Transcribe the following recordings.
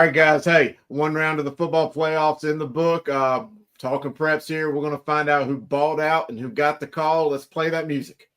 right, guys. Hey, one round of the football playoffs in the book. Talking preps here. We're going to find out who balled out and who got the call. Let's play that music.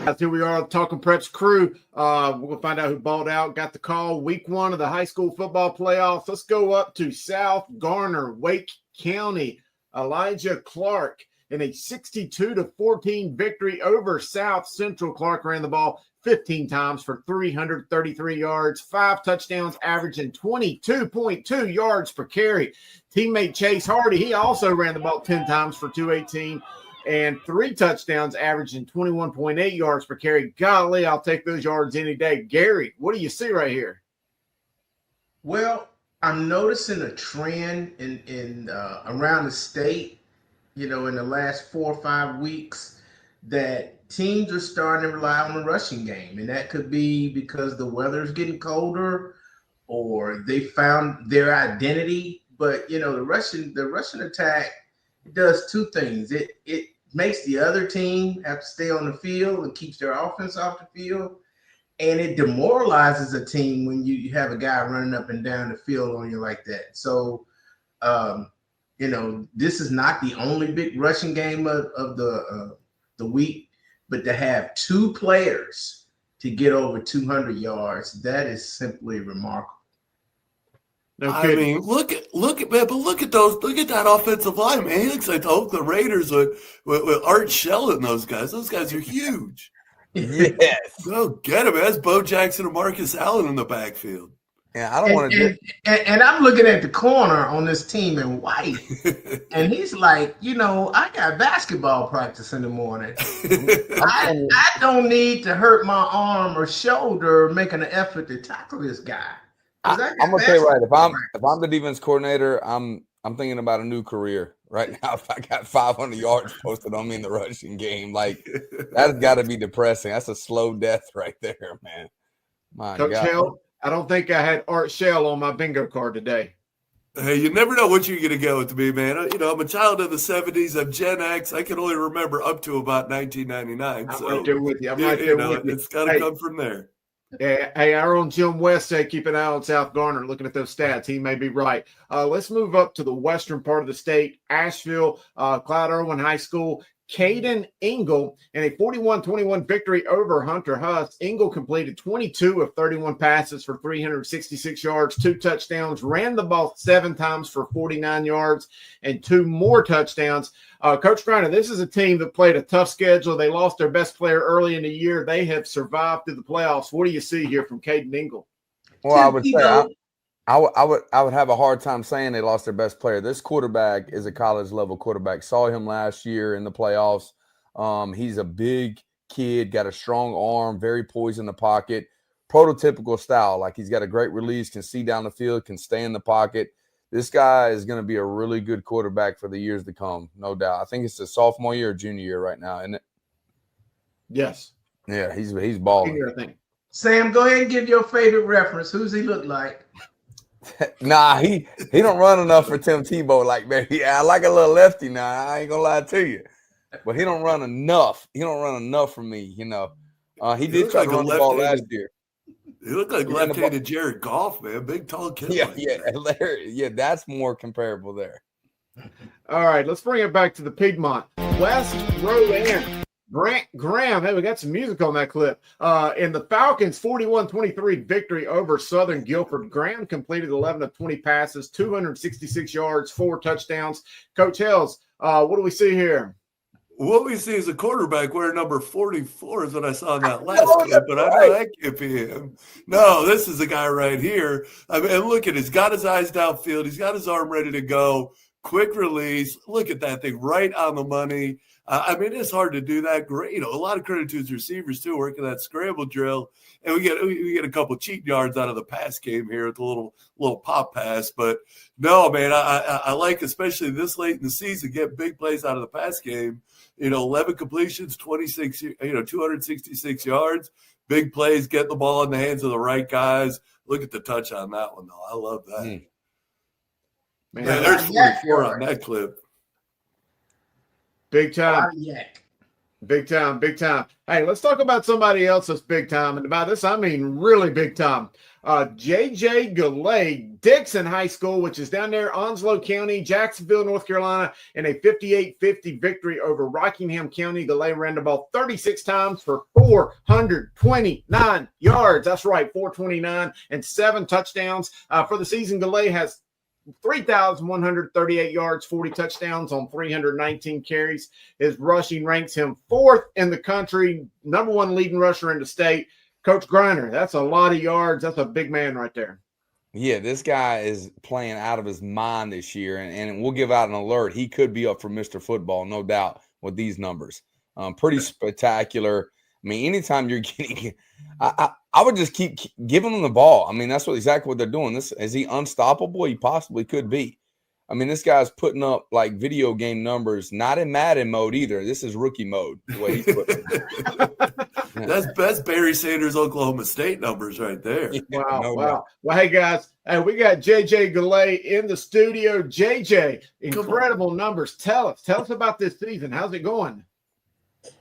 Guys, here we are, Talking Preps crew. We're going to find out who balled out, got the call. Week 1 of the high school football playoffs. Let's go up to South Garner, Wake County. Elijah Clark in a 62-14 victory over South Central. Clark ran the ball 15 times for 333 yards, 5 touchdowns, averaging 22.2 yards per carry. Teammate Chase Hardy, he also ran the ball 10 times for 218 and 3 touchdowns, averaging 21.8 yards per carry. Golly, I'll take those yards any day. Gary, what do you see right here? Well, I'm noticing a trend in around the state, in the last 4 or 5 weeks, that teams are starting to rely on the rushing game. And that could be because the weather's getting colder or they found their identity. But, the rushing attack does 2 things. It makes the other team have to stay on the field and keeps their offense off the field. And it demoralizes a team when you have a guy running up and down the field on you like that. So, this is not the only big rushing game of the week, but to have 2 players to get over 200 yards, that is simply remarkable. No I mean, look at that offensive line, man. He looks like the Raiders with Art Shell and those guys. Those guys are huge. Yes. Go get him. That's Bo Jackson and Marcus Allen in the backfield. Yeah, I don't want to. And I'm looking at the corner on this team in white, and he's like, I got basketball practice in the morning. I don't need to hurt my arm or shoulder making an effort to tackle this guy. I'm gonna tell you right. If I'm the defense coordinator, I'm thinking about a new career right now. If I got 500 yards posted on me in the rushing game, like that's got to be depressing. That's a slow death right there, man. My Coach God. Hill, I don't think I had Art Shell on my bingo card today. Hey, you never know what you're going to go with me, man. I'm a child of the 70s. I'm Gen X. I can only remember up to about 1999. I'm right there with you. It's got to come from there. Yeah, hey, our own Jim West said keep an eye on South Garner. Looking at those stats, he may be right. Let's move up to the western part of the state, Asheville, Clyde Irwin High School. Caden Engel in a 41-21 victory over Hunter Huss. Engel completed 22 of 31 passes for 366 yards, 2 touchdowns, ran the ball 7 times for 49 yards, and 2 more touchdowns. Coach Griner, this is a team that played a tough schedule. They lost their best player early in the year. They have survived through the playoffs. What do you see here from Caden Engel? Well, I would say I would have a hard time saying they lost their best player. This quarterback is a college level quarterback. Saw him last year in the playoffs. He's a big kid, got a strong arm, very poised in the pocket, prototypical style. Like he's got a great release, can see down the field, can stay in the pocket. This guy is going to be a really good quarterback for the years to come, no doubt. I think it's a sophomore year or junior year right now, isn't it? Yes. Yeah, he's balling. I think. Sam, go ahead and give your favorite reference. Who's he look like? Nah, he don't run enough for Tim Tebow. Like, man, I like a little lefty now. I ain't gonna lie to you, but he don't run enough. He don't run enough for me. He did try to run the ball last year. He looked like left-handed Jared Goff, man. Big, tall kid. Yeah, that's more comparable there. All right, let's bring it back to the Piedmont. West Rowan. Grant Graham, hey, we got some music on that clip. In the Falcons' 41-23 victory over Southern Guilford, Graham completed 11 of 20 passes, 266 yards, 4 touchdowns. Coach Hells, what do we see here? What we see is a quarterback wearing number 44 is what I saw in that last clip, but I know that can't be him. No, this is the guy right here. I mean, look at it. He's got his eyes downfield. He's got his arm ready to go. Quick release. Look at that thing right on the money. It's hard to do that. Great, a lot of credit to his receivers too, working that scramble drill, and we get a couple cheat yards out of the pass game here with a little pop pass. But no, man, I like, especially this late in the season, get big plays out of the pass game. 11 completions, 266 yards, big plays, get the ball in the hands of the right guys. Look at the touch on that one, though. I love that. Man, there's 44 on that clip. Big time. Big time, big time. Hey, let's talk about somebody else that's big time. And by this, I mean really big time. J.J. Galley, Dixon High School, which is down there, Onslow County, Jacksonville, North Carolina, in a 58-50 victory over Rockingham County. Galley ran the ball 36 times for 429 yards. That's right, 429 and 7 touchdowns. For the season, Galley has 3,138 yards, 40 touchdowns on 319 carries. His rushing ranks him 4th in the country, number 1 leading rusher in the state. Coach Griner, that's a lot of yards. That's a big man right there. Yeah, this guy is playing out of his mind this year, and we'll give out an alert. He could be up for Mr. Football, no doubt, with these numbers. Pretty spectacular. I mean, anytime you're getting I would just keep giving him the ball. I mean, that's exactly what they're doing. Is he unstoppable? He possibly could be. I mean, this guy's putting up like video game numbers, not in Madden mode either. This is rookie mode, the way he's putting That's Barry Sanders, Oklahoma State numbers right there. Wow, No wow. doubt. Well, hey, guys, we got J.J. Galley in the studio. J.J., incredible numbers. Tell us about this season. How's it going?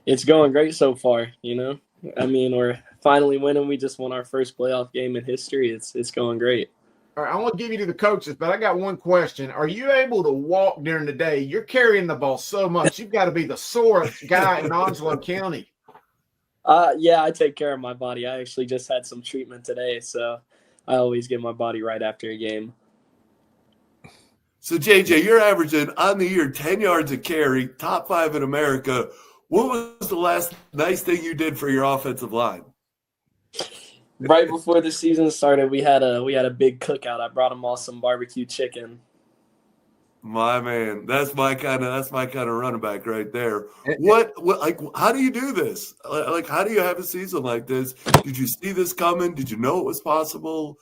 It's going great so far, you know. I mean, we're finally winning. We just won our first playoff game in history. It's going great. All right, I want to give you to the coaches, but I got one question. Are you able to walk during the day? You're carrying the ball so much. You've got to be the sorest guy in Onslow County. Yeah, I take care of my body. I actually just had some treatment today, so I always get my body right after a game. So, JJ, you're averaging on the year 10 yards a carry, top 5 in America. What was the last nice thing you did for your offensive line? Right before the season started, we had a big cookout. I brought them all some barbecue chicken. My man, that's my kind of running back right there. What like how do you do this? Like how do you have a season like this? Did you see this coming? Did you know it was possible?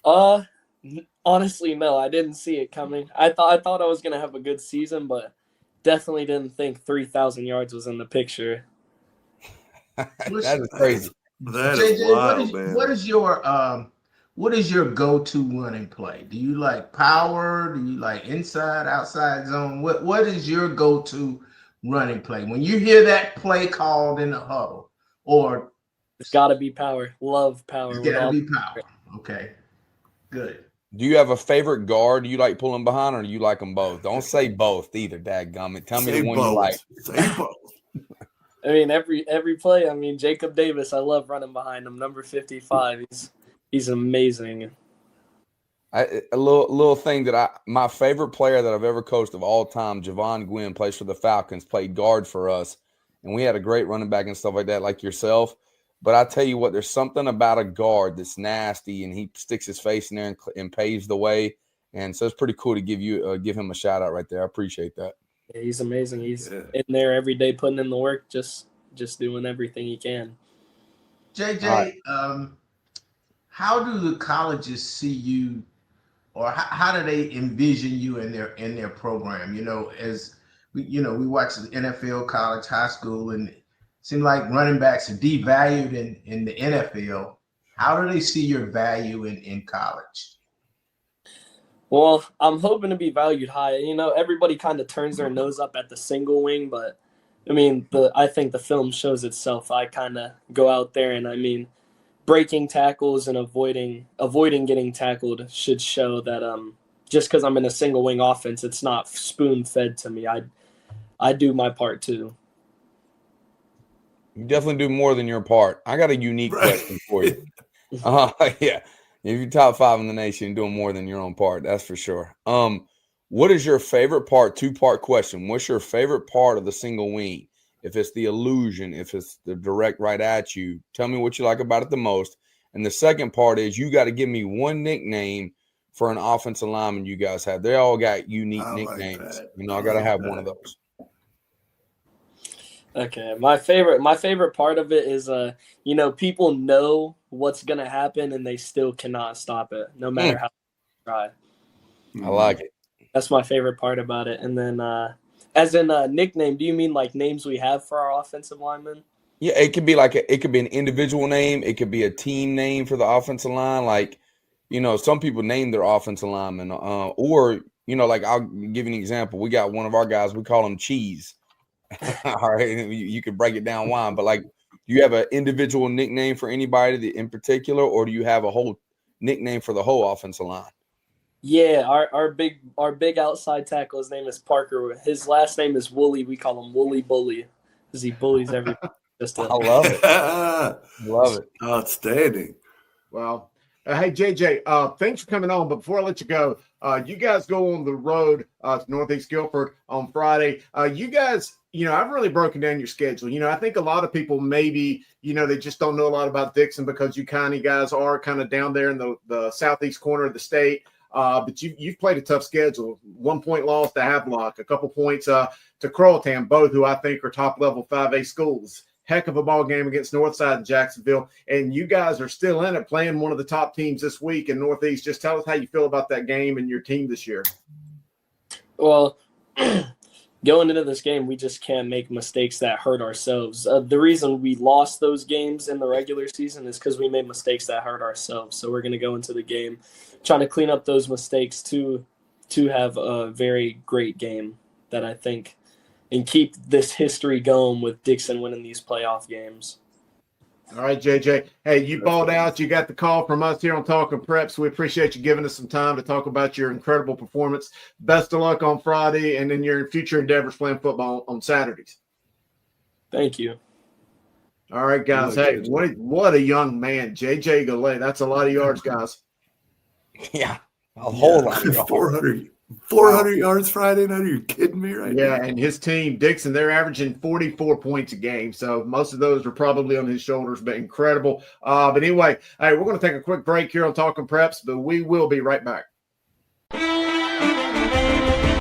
Honestly, no, I didn't see it coming. I thought I was gonna have a good season, but definitely didn't think 3,000 yards was in the picture. That is crazy. That JJ, is wild, man. What is your go-to running play? Do you like power? Do you like inside, outside zone? What is your go-to running play when you hear that play called in the huddle? Or It's got to be power. Love power. it's with got to all- be power. Okay, good. Do you have a favorite guard? Do you like pulling behind, or do you like them both? Don't say both either, dadgummit. Tell me Say the one both. you like. Say both. I mean, every play. I mean, Jacob Davis. I love running behind him. Number 55. He's amazing. A little thing that my favorite player that I've ever coached of all time, Javon Gwynn, plays for the Falcons, played guard for us, and we had a great running back and stuff like that, like yourself. But I tell you what, there's something about a guard that's nasty, and he sticks his face in there and paves the way. And so it's pretty cool to give him a shout out right there. I appreciate that. Yeah, he's amazing. He's in there every day, putting in the work, just doing everything he can. JJ, All right. How do the colleges see you, or how do they envision you in their program? You know, as we watch the NFL, college, high school, and it seems like running backs are devalued in the NFL. How do they see your value in college? Well, I'm hoping to be valued high. You know, everybody kind of turns their nose up at the single wing, but I mean, I think the film shows itself. I kind of go out there and I mean, breaking tackles and avoiding getting tackled should show that just because I'm in a single wing offense, it's not spoon fed to me. I do my part too. You definitely do more than your part. I got a unique question for you. Yeah. If you're top 5 in the nation, you're doing more than your own part. That's for sure. What is your favorite part? 2-part question. What's your favorite part of the single wing? If it's the illusion, if it's the direct right at you, tell me what you like about it the most. And the second part is you got to give me one nickname for an offensive lineman you guys have. They all got unique nicknames. Like I got to have one of those. Okay, my favorite part of it is people know what's gonna happen and they still cannot stop it, no matter how they try. I like it. That's my favorite part about it. And then, as in a nickname, do you mean like names we have for our offensive linemen? Yeah, it could be it could be an individual name. It could be a team name for the offensive line. Like, some people name their offensive linemen. Or, like I'll give you an example. We got one of our guys, we call him Cheese. All right, you can break it down why, but like, do you have an individual nickname for anybody in particular, or do you have a whole nickname for the whole offensive line? Yeah, our big outside tackle, his name is Parker. His last name is Wooly. We call him Wooly Bully because he bullies everybody. I love it. Love it. Outstanding. Well, hey, JJ, thanks for coming on. But before I let you go, you guys go on the road to Northeast Guilford on Friday. You guys, I've really broken down your schedule. I think a lot of people maybe, they just don't know a lot about Dixon because you guys are kind of down there in the southeast corner of the state. But you've played a tough schedule. 1 point loss to Havelock, a couple points to Croatan, both who I think are top-level 5A schools. Heck of a ball game against Northside in Jacksonville, and you guys are still in it, playing one of the top teams this week in Northeast. Just tell us how you feel about that game and your team this year. Well, going into this game, we just can't make mistakes that hurt ourselves. The reason we lost those games in the regular season is because we made mistakes that hurt ourselves. So we're going to go into the game trying to clean up those mistakes to have a very great game that I think – and keep this history going with Dixon winning these playoff games. All right, JJ. Hey, you balled out. You got the call from us here on Talking Preps. We appreciate you giving us some time to talk about your incredible performance. Best of luck on Friday and in your future endeavors playing football on Saturdays. Thank you. All right, guys. Hey, what a young man, JJ Gallet. That's a lot of yards, guys. Yeah, a whole lot. 400 yards Friday night? Are you kidding me right now? Yeah, and his team, Dixon, they're averaging 44 points a game. So most of those are probably on his shoulders, but incredible. But anyway, hey, we're going to take a quick break here on Talking Preps, but we will be right back.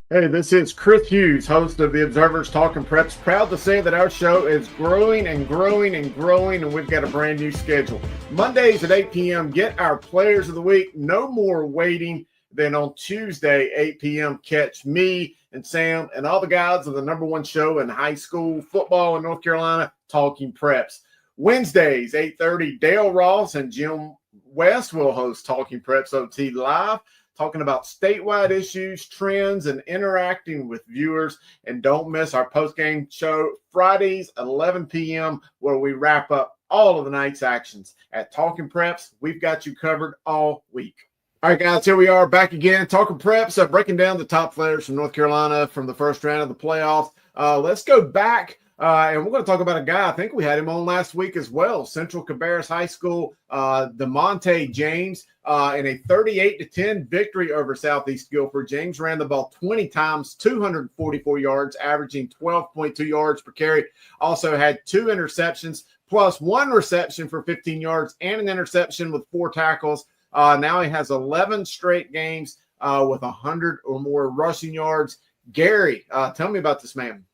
Hey, this is Chris Hughes, host of the Observer's Talking Preps. Proud to say that our show is growing and growing and growing, and we've got a brand new schedule. Mondays at 8 p.m., get our Players of the Week. No more waiting. Then on Tuesday, 8 p.m., catch me and Sam and all the guys of the #1 show in high school football in North Carolina, Talking Preps. Wednesdays, 8:30, Dale Ross and Jim West will host Talking Preps OT Live, talking about statewide issues, trends, and interacting with viewers. And don't miss our post-game show Fridays at 11 p.m., where we wrap up all of the night's actions. At Talking Preps, we've got you covered all week. All right, guys, here we are back again, Talking Preps, breaking down the top players from North Carolina from the first round of the playoffs. Let's go back, and we're going to talk about a guy. I think we had him on last week as well, Central Cabarrus High School, DeMonte James, in a 38-10 victory over Southeast Guilford. James ran the ball 20 times, 244 yards, averaging 12.2 yards per carry. Also had 2 interceptions, plus 1 reception for 15 yards and an interception with 4 tackles. Now he has 11 straight games with 100 or more rushing yards. Gary, tell me about this man.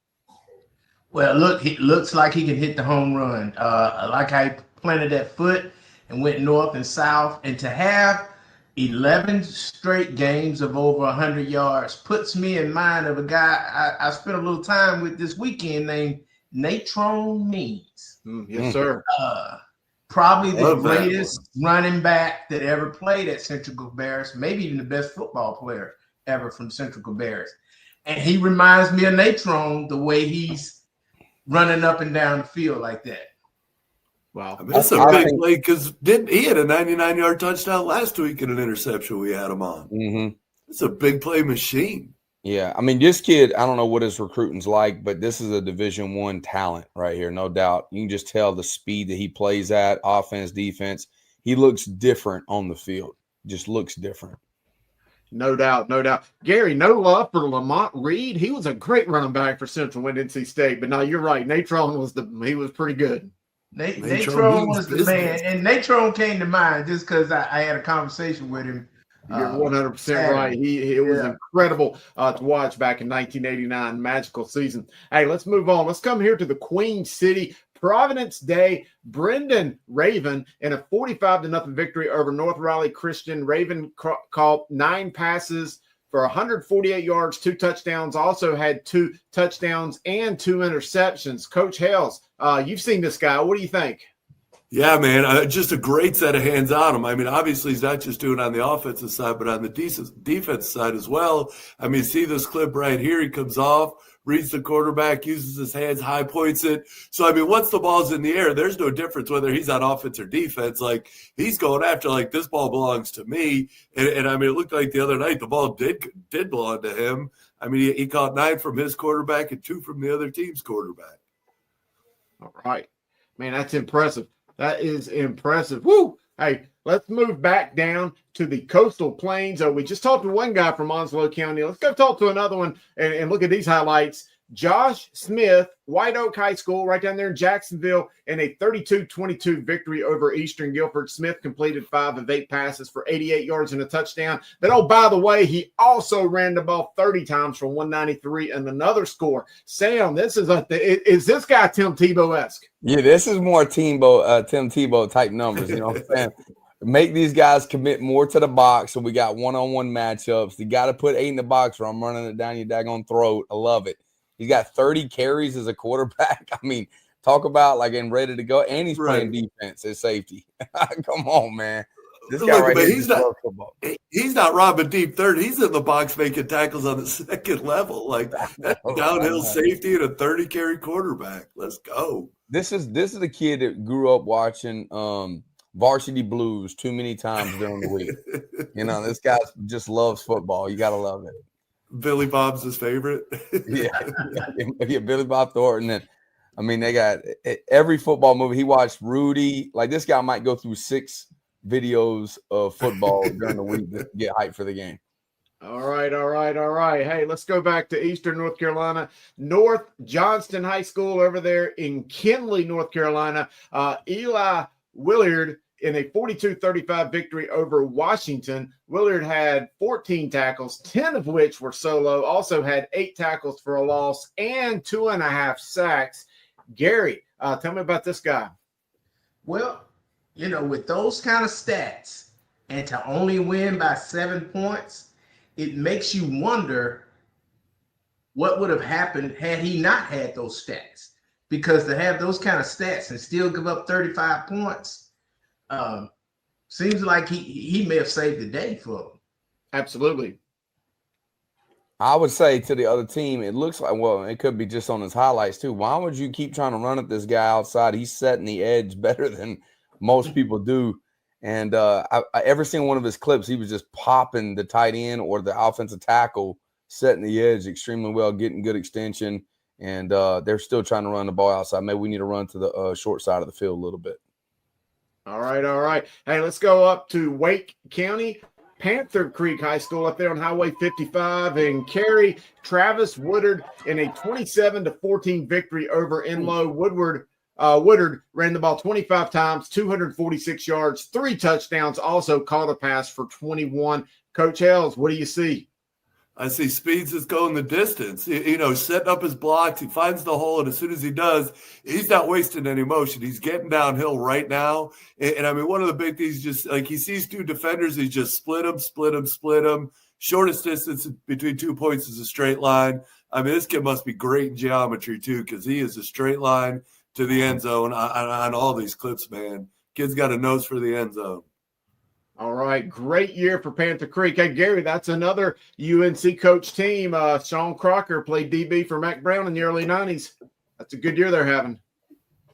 Well, look, he looks like he can hit the home run. Like I planted that foot and went north and south. And to have 11 straight games of over 100 yards puts me in mind of a guy I spent a little time with this weekend named Natrone Means. Yes, sir. Probably the greatest running back that ever played at Central Cabarrus, maybe even the best football player ever from Central Cabarrus. And he reminds me of Natrone, the way he's running up and down the field like that. Wow. That's a big play because he had a 99-yard touchdown last week and an interception we had him on. Mm-hmm. It's a big play machine. Yeah, I mean, this kid, I don't know what his recruiting's like, but this is a Division I talent right here, no doubt. You can just tell the speed that he plays at, offense, defense. He looks different on the field. Just looks different. No doubt, no doubt. Gary, no love for Lamont Reed. He was a great running back for Central when NC State, but no, you're right. Natrone was pretty good. Natrone was the man, and Natrone came to mind just because I had a conversation with him. You're 100% right. It was incredible to watch back in 1989. Magical season. Hey, let's move on. Let's come here to the Queen City. Providence Day, Brendan Raven in a 45-0 victory over North Raleigh Christian. Raven caught 9 passes for 148 yards, 2 touchdowns, also had 2 touchdowns and 2 interceptions. Coach Hales, you've seen this guy. What do you think? Yeah, man, just a great set of hands on him. I mean, obviously, he's not just doing it on the offensive side, but on the defense side as well. I mean, see this clip right here. He comes off, reads the quarterback, uses his hands, high points it. So, I mean, once the ball's in the air, there's no difference whether he's on offense or defense. Like, he's going after, like, this ball belongs to me. And I mean, it looked like the other night the ball did belong to him. I mean, he caught 9 from his quarterback and 2 from the other team's quarterback. All right. Man, that's impressive. That is impressive. Woo! Hey, let's move back down to the coastal plains. We just talked to one guy from Onslow County. Let's go talk to another one and look at these highlights. Josh Smith, White Oak High School, right down there in Jacksonville, in a 32-22 victory over Eastern Guilford. Smith completed 5 of 8 passes for 88 yards and a touchdown. Then, oh, by the way, he also ran the ball 30 times for 193 and another score. Sam, is this guy Tim Tebow-esque? Yeah, this is more Tim Tebow type numbers. You know what I'm saying? Make these guys commit more to the box, so we got one-on-one matchups. You got to put 8 in the box, or I'm running it down your daggone throat. I love it. He's got 30 carries as a quarterback. I mean, talk about like getting ready to go. And he's playing defense as safety. Come on, man. This guy right here, he's not robbing deep third. He's in the box making tackles on the second level. Like that's downhill safety and a 30-carry quarterback. Let's go. This is the kid that grew up watching Varsity Blues too many times during the week. You know, this guy just loves football. You got to love it. Billy Bob's his favorite. yeah, Billy Bob Thornton. And I mean, they got every football movie. He watched Rudy. Like this guy might go through 6 videos of football during the week to get hyped for the game. All right. Hey, let's go back to Eastern North Carolina. North Johnston High School over there in Kinley, North Carolina. Eli Willard in a 42-35 victory over Washington. Willard had 14 tackles, 10 of which were solo, also had 8 tackles for a loss and 2.5 sacks. Gary, tell me about this guy. Well, you know, with those kind of stats and to only win by 7 points, it makes you wonder what would have happened had he not had those stats. Because to have those kind of stats and still give up 35 points, seems like he may have saved the day for them. Absolutely. I would say to the other team, it looks like, well, it could be just on his highlights too. Why would you keep trying to run at this guy outside? He's setting the edge better than most people do. And every single one of his clips, he was just popping the tight end or the offensive tackle, setting the edge extremely well, getting good extension. And they're still trying to run the ball outside. Maybe we need to run to the short side of the field a little bit. All right. Hey, let's go up to Wake County. Panther Creek High School up there on Highway 55 and Cary. Travis Woodard in a 27-14 victory over Enloe. Woodard ran the ball 25 times, 246 yards, 3 touchdowns, also caught a pass for 21. Coach Hells, what do you see? I see Speeds is going the distance, you know, setting up his blocks. He finds the hole, and as soon as he does, he's not wasting any motion. He's getting downhill right now. And I mean, one of the big things, just like he sees 2 defenders, he just split them. Shortest distance between 2 points is a straight line. I mean, this kid must be great in geometry, too, because he is a straight line to the end zone on all these clips, man. Kid's got a nose for the end zone. All right, great year for Panther Creek. Hey, Gary, that's another UNC coach team. Sean Crocker played DB for Mac Brown in the early 90s. That's a good year they're having.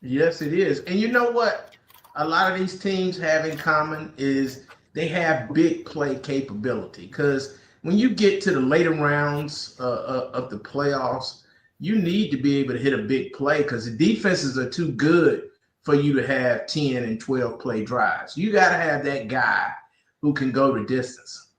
Yes, it is. And you know what a lot of these teams have in common is they have big play capability. Because when you get to the later rounds of the playoffs, you need to be able to hit a big play because the defenses are too good for you to have 10 and 12 play drives. You got to have that guy who can go the distance.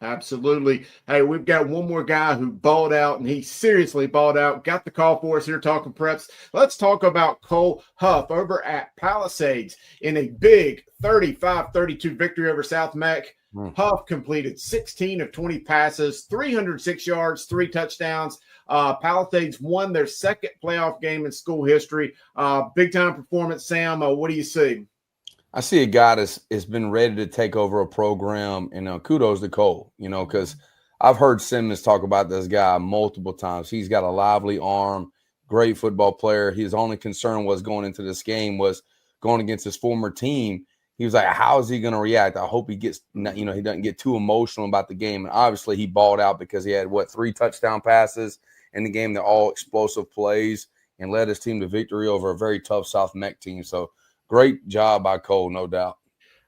Absolutely. Hey, we've got one more guy who balled out, and he seriously balled out. Got the call for us here talking preps. Let's talk about Cole Huff over at Palisades in a big 35-32 victory over South Mac. Huff completed 16 of 20 passes, 306 yards, 3 touchdowns. Palisades won their second playoff game in school history. Big-time performance, Sam. What do you see? I see a guy that's been ready to take over a program, and kudos to Cole, you know, because I've heard Simmons talk about this guy multiple times. He's got a lively arm, great football player. His only concern was going into this game was going against his former team. He was like, how is he going to react? I hope he gets, he doesn't get too emotional about the game. And obviously he balled out because he had 3 touchdown passes in the game. They're all explosive plays and led his team to victory over a very tough South Meck team. So great job by Cole, no doubt.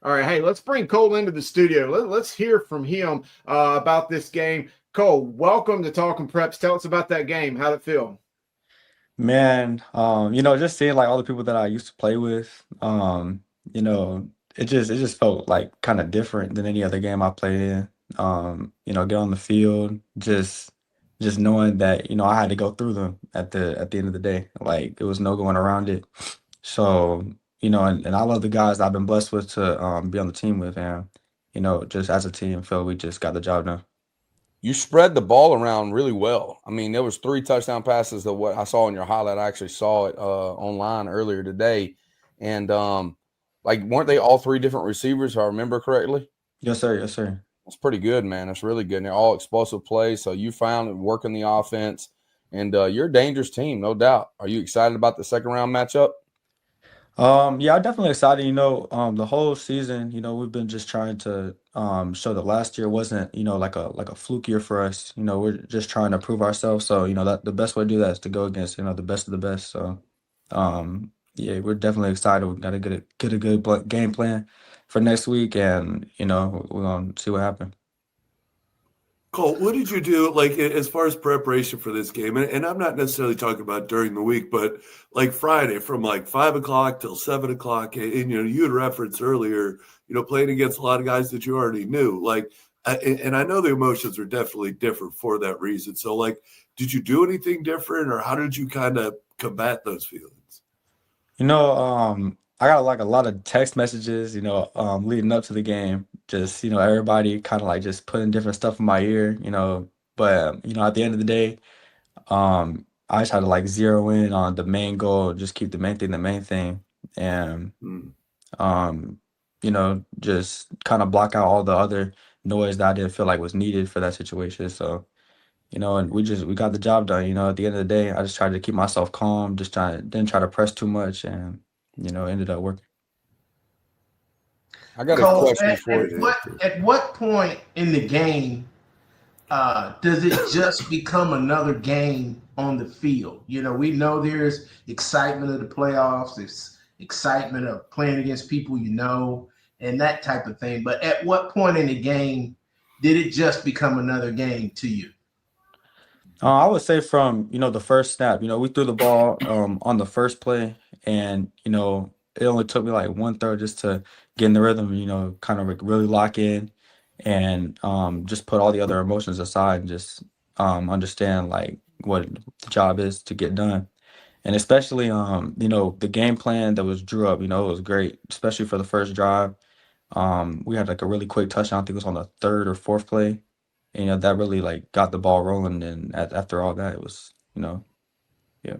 All right, hey, let's bring Cole into the studio. Let's hear from him about this game. Cole, welcome to Talking Preps. Tell us about that game. How'd it feel? Man, just seeing like all the people that I used to play with, it just felt like kind of different than any other game I played in. Get on the field, just knowing that, I had to go through them at the end of the day. Like there was no going around it. So, and I love the guys I've been blessed with to be on the team with, and just as a team, feel we just got the job done. You spread the ball around really well. I mean, there was 3 touchdown passes that what I saw in your highlight. I actually saw it online earlier today. And weren't they all 3 different receivers, if I remember correctly? Yes, sir. Yes, sir. That's pretty good, man. That's really good. And they're all explosive plays. So you found it working the offense. And you're a dangerous team, no doubt. Are you excited about the second round matchup? Yeah, I'm definitely excited. The whole season, we've been just trying to show that last year wasn't, like a fluke year for us. We're just trying to prove ourselves. So, that the best way to do that is to go against, the best of the best. So, yeah, we're definitely excited. We got to get a good game plan for next week, and we're gonna see what happens. Cole, what did you do, like, as far as preparation for this game? And I'm not necessarily talking about during the week, but like Friday from like 5 o'clock till 7 o'clock. And you had referenced earlier, playing against a lot of guys that you already knew. Like, and I know the emotions are definitely different for that reason. So, like, did you do anything different, or how did you kind of combat those feelings? I got like a lot of text messages, leading up to the game. Just, everybody kind of like just putting different stuff in my ear, But, at the end of the day, I just had to like zero in on the main goal, just keep the main thing. And, just kind of block out all the other noise that I didn't feel like was needed for that situation. So, and we got the job done. At the end of the day, I just tried to keep myself calm, didn't try to press too much, and ended up working. I got a Cole, question for you. at what point in the game does it just become another game on the field? We know there's excitement of the playoffs, there's excitement of playing against people and that type of thing. But at what point in the game did it just become another game to you? I would say from, the first snap, we threw the ball on the first play, and, it only took me like one throw just to get in the rhythm, kind of like really lock in and just put all the other emotions aside and just understand like what the job is to get done. And especially, the game plan that was drew up, it was great, especially for the first drive. We had like a really quick touchdown. I think it was on the 3rd or 4th play. And, that really like got the ball rolling. And after all that, it was, yeah.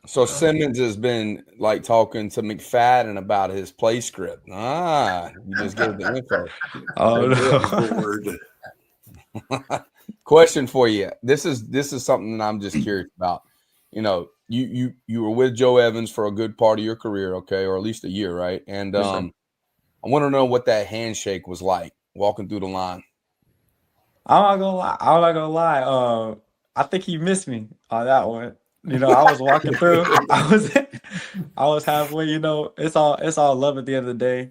So Simmons has been like talking to McFadden about his play script. You just gave the info. Oh, no. Question for you. This is something that I'm just curious about. You were with Joe Evans for a good part of your career, okay, or at least a year, right? And Yes, I want to know what that handshake was like walking through the line. I'm not gonna lie. I think he missed me on that one. I was walking through. I was halfway. It's all love at the end of the day.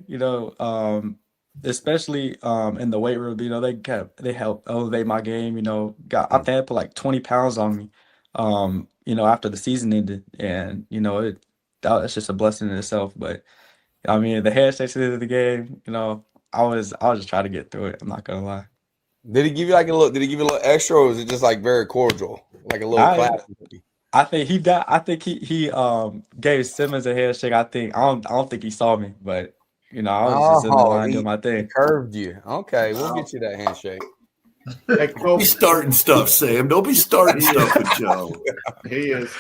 Especially in the weight room. They helped elevate my game. I think they put like 20 pounds on me. After the season ended, and that's just a blessing in itself. But I mean, the handshakes at the end of the game. I was just trying to get through it. I'm not gonna lie. Did he give you Did he give you a little extra, or was it just like very cordial, like a little clap? I think he got. I think he gave Simmons a handshake. I don't think he saw me, but I was just in the line doing my thing. Curved you. Okay, we'll get you that handshake. Hey, Cole, Don't be starting stuff, Sam. Don't be starting stuff with Joe. He is.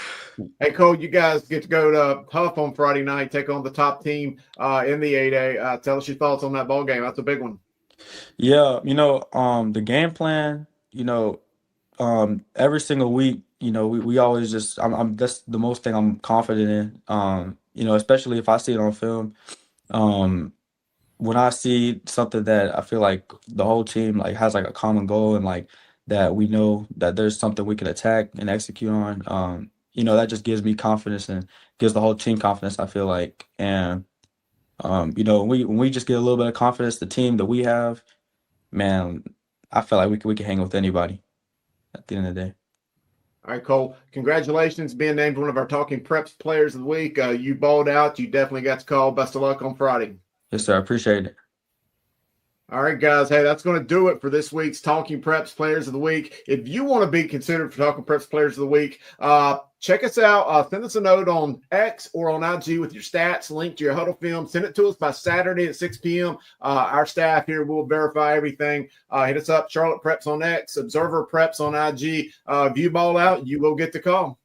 Hey, Cole, you guys get to go to Huff on Friday night, take on the top team in the 8A. Tell us your thoughts on that ball game. That's a big one. Yeah, the game plan, every single week, we always just I'm that's the most thing I'm confident in. especially if I see it on film. When I see something that I feel like the whole team like has like a common goal and like that we know that there's something we can attack and execute on, that just gives me confidence and gives the whole team confidence, I feel like. And when we just get a little bit of confidence, the team that we have, man, I feel like we can hang with anybody at the end of the day. All right, Cole. Congratulations being named one of our Talking Preps Players of the Week. You balled out. You definitely got the call. Best of luck on Friday. Yes, sir. I appreciate it. All right, guys. Hey, that's going to do it for this week's Talking Preps Players of the Week. If you want to be considered for Talking Preps Players of the Week, check us out. Send us a note on X or on IG with your stats, link to your huddle film. Send it to us by Saturday at 6 p.m. Our staff here will verify everything. Hit us up, Charlotte Preps on X, Observer Preps on IG. If you ball out, you will get the call.